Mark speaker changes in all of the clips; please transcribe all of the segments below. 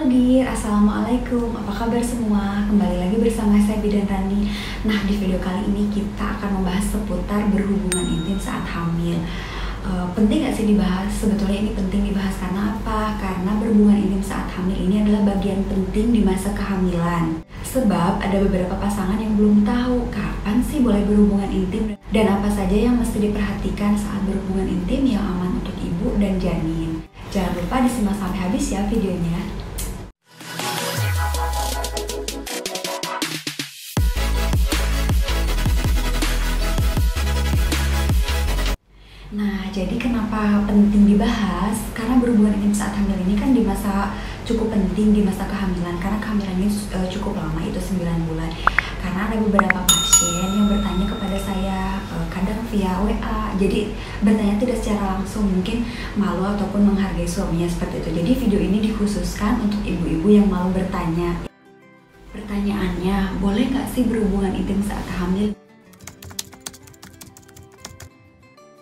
Speaker 1: Dir, Assalamualaikum, apa kabar semua? Kembali lagi bersama saya Bidan Rani. Nah, di video kali ini kita akan membahas seputar berhubungan intim saat hamil. Penting gak sih dibahas? Sebetulnya ini penting dibahas karena apa? Karena berhubungan intim saat hamil ini adalah bagian penting di masa kehamilan. Sebab ada beberapa pasangan yang belum tahu kapan sih boleh berhubungan intim dan apa saja yang mesti diperhatikan saat berhubungan intim yang aman untuk ibu dan janin. Jangan lupa disimak sampai habis ya videonya. Nah, jadi kenapa penting dibahas? Karena berhubungan intim saat hamil ini kan di masa cukup penting di masa kehamilan. Karena kehamilan ini cukup lama, itu 9 bulan. Karena ada beberapa pasien yang bertanya kepada saya, kadang via WA. Jadi bertanya tidak secara langsung, mungkin malu ataupun menghargai suaminya seperti itu. Jadi video ini dikhususkan untuk ibu-ibu yang malu bertanya. Pertanyaannya, boleh nggak sih berhubungan intim saat hamil?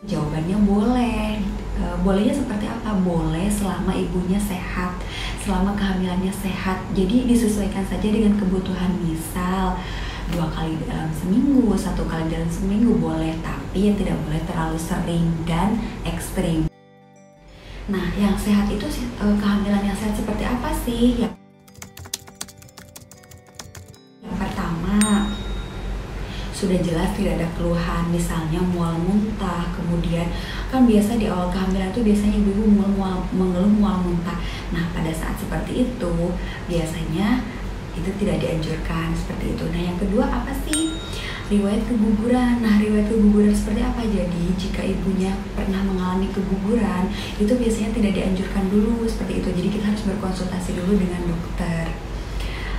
Speaker 1: Jawabannya boleh. Bolehnya seperti apa? Boleh selama ibunya sehat, selama kehamilannya sehat. Jadi disesuaikan saja dengan kebutuhan. Misal 2 kali dalam seminggu, 1 kali dalam seminggu boleh, tapi yang tidak boleh terlalu sering dan ekstrim. Nah, yang sehat itu kehamilan yang sehat seperti apa sih? Yang pertama, sudah jelas tidak ada keluhan, misalnya mual muntah. Kemudian kan biasa di awal kehamilan itu biasanya ibu mengeluh mual muntah. Nah, pada saat seperti itu biasanya itu tidak dianjurkan seperti itu. Nah, yang kedua apa sih? Riwayat keguguran. Nah, riwayat keguguran seperti apa? Jadi jika ibunya pernah mengalami keguguran, itu biasanya tidak dianjurkan dulu seperti itu. Jadi kita harus berkonsultasi dulu dengan dokter.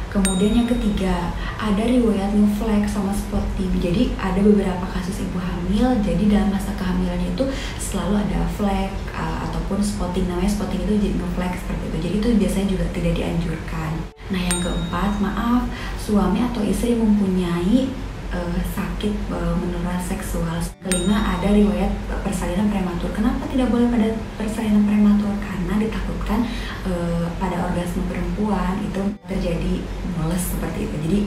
Speaker 1: Kemudian yang ketiga, ada riwayat ngeflek sama spotting. Jadi ada beberapa kasus ibu hamil, jadi dalam masa kehamilannya itu selalu ada flek ataupun spotting. Namanya spotting itu jadi ngeflek seperti itu. Jadi itu biasanya juga tidak dianjurkan. Nah, yang keempat, maaf, suami atau istri mempunyai sakit menular seksual. Kelima, ada riwayat persalinan prematur. Kenapa tidak boleh pada persalinan prematur? Karena ditakutkan pada orgasme perempuan itu terjadi mules seperti itu. Jadi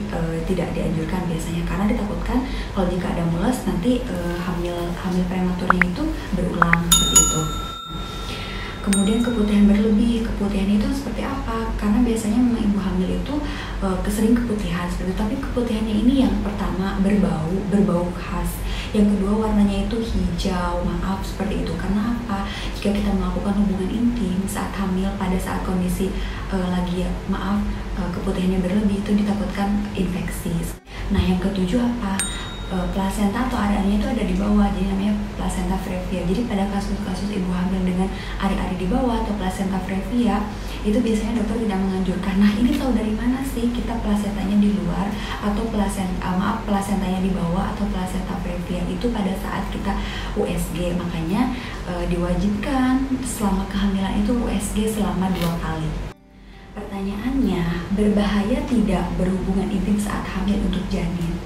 Speaker 1: tidak dianjurkan biasanya karena ditakutkan kalau jika ada mules nanti hamil prematurnya itu berulang seperti itu. Kemudian keputihan berlebih. Keputihan itu seperti apa? Karena biasanya memang ibu hamil itu sering keputihan seperti itu. Tapi keputihannya ini yang pertama berbau khas. Yang kedua warnanya itu hijau, maaf seperti itu. Karena apa? Jika kita melakukan hubungan intim saat hamil pada saat kondisi keputihannya berlebih, itu ditakutkan infeksi. Nah, yang ketujuh apa? Plasenta atau ari-arinya itu ada di bawah, jadi namanya plasenta previa. Jadi pada kasus-kasus ibu hamil dengan ari-ari di bawah atau plasenta previa, itu biasanya dokter tidak menganjurkan. Nah, ini tahu dari mana sih kita plasentanya di luar atau plasentanya di bawah atau plasenta previa? Itu pada saat kita USG. Makanya diwajibkan selama kehamilan itu USG selama 2 kali. Pertanyaannya, berbahaya tidak berhubungan intim saat hamil untuk janin?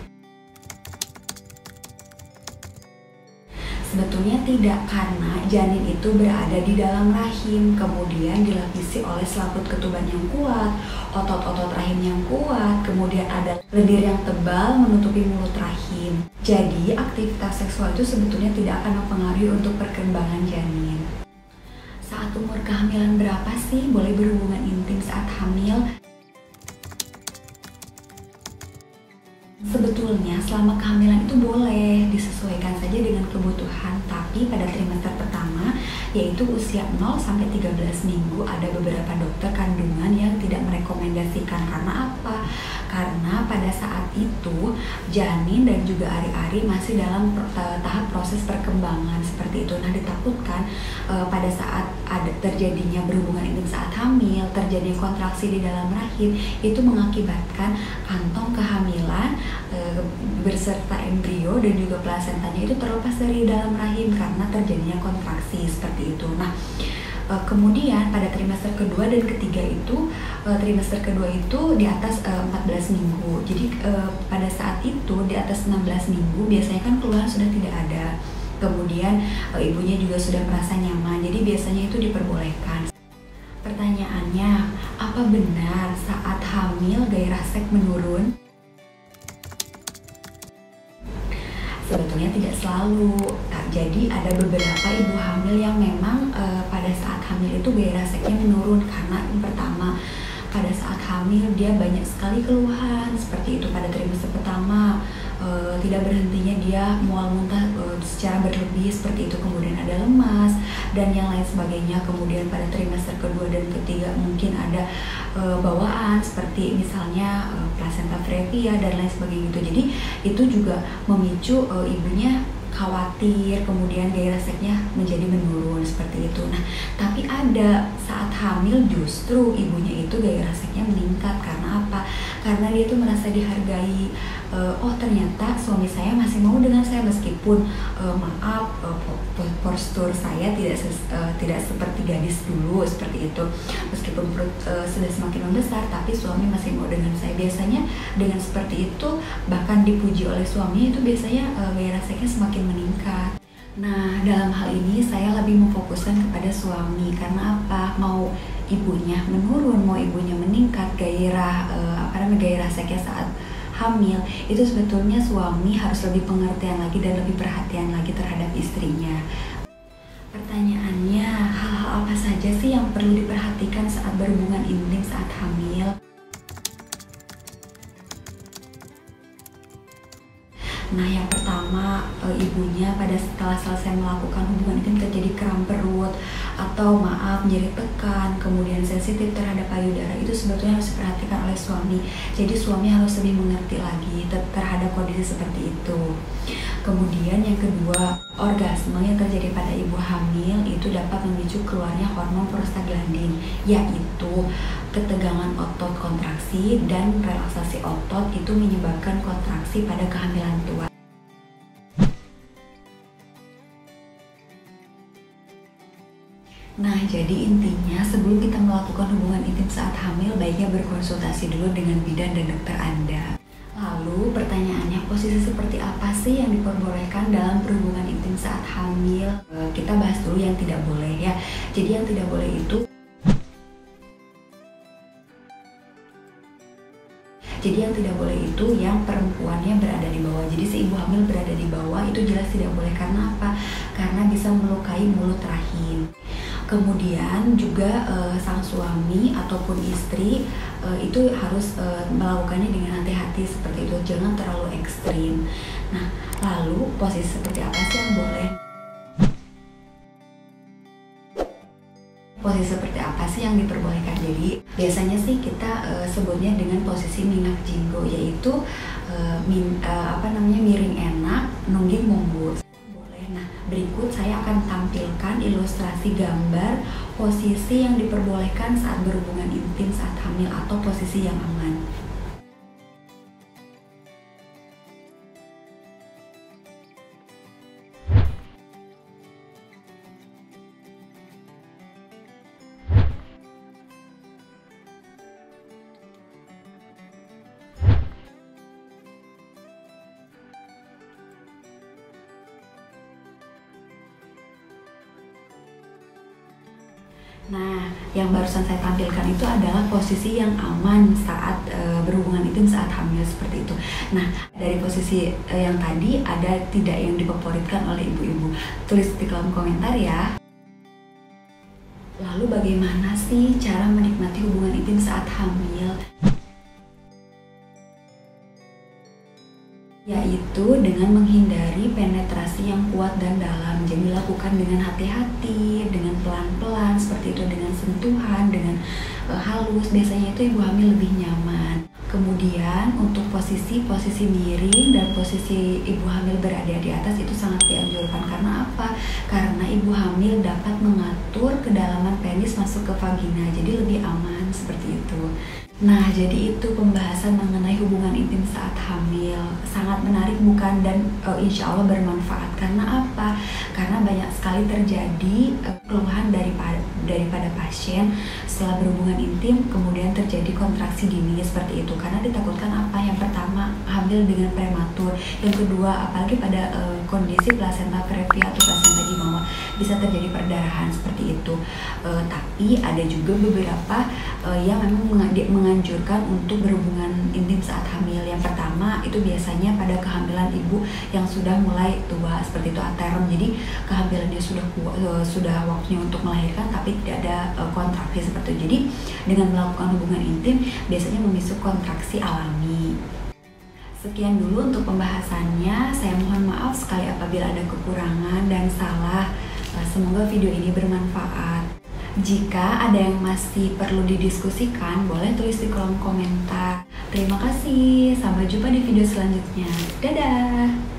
Speaker 1: Sebetulnya tidak, karena janin itu berada di dalam rahim, kemudian dilapisi oleh selaput ketuban yang kuat, otot-otot rahim yang kuat, kemudian ada lendir yang tebal menutupi mulut rahim. Jadi aktivitas seksual itu sebetulnya tidak akan mempengaruhi untuk perkembangan janin. Saat umur kehamilan berapa sih boleh berhubungan intim saat hamil? Sebetulnya selama kehamilan itu boleh, disesuaikan saja dengan kebutuhan. Tapi pada trimester pertama, yaitu usia 0 sampai 13 minggu, ada beberapa dokter kandungan yang tidak merekomendasikan. Karena apa? Karena pada saat itu janin dan juga ari-ari masih dalam tahap proses perkembangan seperti itu. Nah, ditakutkan pada saat ada terjadinya berhubungan intim saat hamil, terjadinya kontraksi di dalam rahim, itu mengakibatkan kantong kehamilan berserta embrio dan juga plasentanya itu terlepas dari dalam rahim karena terjadinya kontraksi seperti itu. Nah, kemudian pada trimester kedua dan ketiga itu, trimester kedua itu di atas 14 minggu. Jadi pada saat itu di atas 16 minggu biasanya kan keluhan sudah tidak ada. Kemudian ibunya juga sudah merasa nyaman. Jadi biasanya itu diperbolehkan. Pertanyaannya, apa Apa benar saat hamil gairah seks menurun? Sebetulnya tidak selalu. Jadi ada beberapa ibu hamil yang memang pada saat hamil itu gairah seksnya menurun karena yang pertama, pada saat hamil dia banyak sekali keluhan seperti itu pada trimester pertama, tidak berhentinya dia mual muntah secara berlebih seperti itu, kemudian ada lemas dan yang lain sebagainya. Kemudian pada trimester kedua dan ketiga mungkin ada bawaan seperti misalnya placenta previa dan lain sebagainya gitu. Jadi itu juga memicu ibunya khawatir, kemudian gairah seksnya menjadi menurun seperti itu. Nah, tapi ada saat hamil justru ibunya itu gairah seksnya meningkat. Karena apa? Karena dia tuh merasa dihargai. Oh ternyata suami saya masih mau dengan saya meskipun postur saya tidak seperti gadis dulu seperti itu. Meskipun perut sudah semakin membesar, tapi suami masih mau dengan saya. Biasanya dengan seperti itu bahkan dipuji oleh suami itu biasanya gairah seksnya semakin meningkat. Nah, dalam hal ini saya lebih memfokuskan kepada suami karena apa? Mau ibunya menurun, mau ibunya meningkat, gairah seksnya saat hamil itu sebetulnya suami harus lebih pengertian lagi dan lebih perhatian lagi terhadap istrinya. Pertanyaannya, hal-hal apa saja sih yang perlu diperhatikan saat berhubungan intim saat hamil? Nah, yang pertama, ibunya setelah selesai melakukan hubungan intim terjadi kram perut atau nyeri pekan, kemudian sensitif terhadap payudara, itu sebetulnya harus diperhatikan oleh suami. Jadi suami harus lebih mengerti lagi terhadap kondisi seperti itu. Kemudian yang kedua, orgasme yang terjadi pada ibu hamil itu dapat memicu keluarnya hormon prostaglandin, yaitu ketegangan otot kontraksi dan relaksasi otot itu menyebabkan kontraksi pada kehamilan tua. Nah, jadi intinya sebelum kita melakukan hubungan intim saat hamil, baiknya berkonsultasi dulu dengan bidan dan dokter Anda. Lalu pertanyaannya, posisi seperti apa sih yang diperbolehkan dalam berhubungan intim saat hamil? Kita bahas dulu yang tidak boleh ya. Jadi yang tidak boleh itu yang perempuannya berada di bawah. Jadi si ibu hamil berada di bawah itu jelas tidak boleh. Karena apa? Karena bisa melukai mulut rahim. Kemudian juga sang suami ataupun istri itu harus melakukannya dengan hati-hati seperti itu, jangan terlalu ekstrim. Nah, lalu posisi seperti apa sih yang boleh? Posisi seperti apa sih yang diperbolehkan? Jadi biasanya sih kita sebutnya dengan posisi minak jinggo, yaitu miring enak, nungging munggul. Berikut saya akan tampilkan ilustrasi gambar posisi yang diperbolehkan saat berhubungan intim saat hamil atau posisi yang aman. Nah, yang barusan saya tampilkan itu adalah posisi yang aman saat berhubungan intim saat hamil seperti itu. Nah, dari posisi yang tadi ada tidak yang difavoritkan oleh ibu-ibu? Tulis di kolom komentar ya. Lalu bagaimana sih cara menikmati hubungan intim saat hamil? Yaitu dengan menghindari penetrasi yang kuat dan dalam. Jadi lakukan dengan hati-hati, dengan pelan-pelan seperti itu, dengan sentuhan, dengan halus. Biasanya itu ibu hamil lebih nyaman. Kemudian untuk posisi miring dan posisi ibu hamil berada di atas itu sangat dianjurkan. Karena apa? Karena ibu hamil dapat mengatur kedalaman penis masuk ke vagina, jadi lebih aman seperti itu. Nah, jadi itu pembahasan mengenai hubungan intim saat hamil. Sangat menarik bukan? Dan insya Allah bermanfaat. Karena apa? Karena banyak sekali terjadi keluhan daripada pasien setelah berhubungan intim, kemudian terjadi kontraksi dini seperti itu. Karena ditakutkan apa? Yang pertama, hamil dengan prematur. Yang kedua, apalagi pada kondisi plasenta previa atau plasenta di bawah bisa terjadi perdarahan seperti itu. Tapi ada juga beberapa yang memang menganjurkan untuk berhubungan intim saat hamil. Yang pertama itu biasanya pada kehamilan ibu yang sudah mulai tua seperti itu, aterm. Jadi kehamilannya sudah waktunya untuk melahirkan tapi tidak ada kontraksi seperti itu. Jadi dengan melakukan hubungan intim biasanya memicu kontraksi alami. Sekian dulu untuk pembahasannya. Saya mohon maaf sekali apabila ada kekurangan dan salah. Semoga video ini bermanfaat. Jika ada yang masih perlu didiskusikan, boleh tulis di kolom komentar. Terima kasih, sampai jumpa di video selanjutnya. Dadah!